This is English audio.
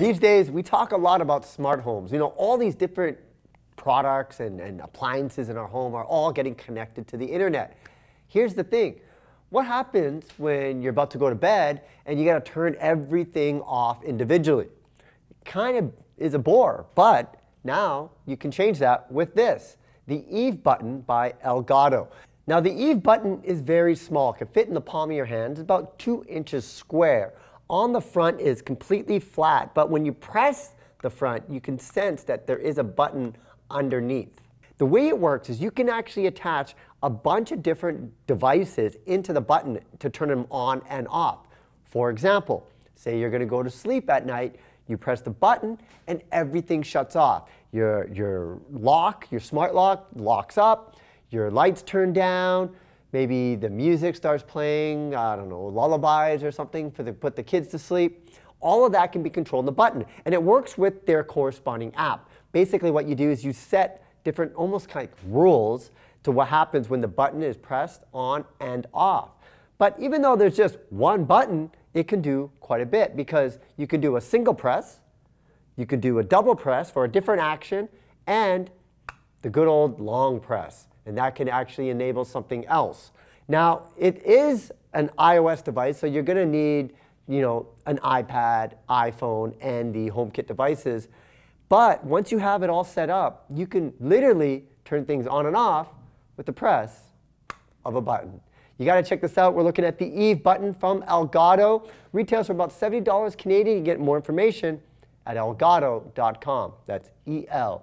These days, we talk a lot about smart homes. You know, all these different products and appliances in our home are all getting connected to the internet. Here's the thing. What happens when you're about to go to bed and you got to turn everything off individually? It kind of is a bore, but now you can change that with this, the Eve button by Elgato. Now the Eve button is very small, it can fit in the palm of your hand. It's about 2 inches square. On the front is completely flat, but when you press the front, you can sense that there is a button underneath. The way it works is you can actually attach a bunch of different devices into the button to turn them on and off. For example, say you're going to go to sleep at night, you press the button and everything shuts off. Your lock, your smart lock, locks up, your lights turn down, maybe the music starts playing, I don't know, lullabies or something put the kids to sleep. All of that can be controlled in the button, and it works with their corresponding app. Basically what you do is you set different almost like rules to what happens when the button is pressed on and off. But even though there's just one button, it can do quite a bit, because you can do a single press, you can do a double press for a different action, and the good old long press. And that can actually enable something else. Now, it is an iOS device, so you're going to need, an iPad, iPhone, and the HomeKit devices. But once you have it all set up, you can literally turn things on and off with the press of a button. You got to check this out. We're looking at the Eve button from Elgato. Retails for about $70 Canadian. You get more information at elgato.com. That's ELGATO.com.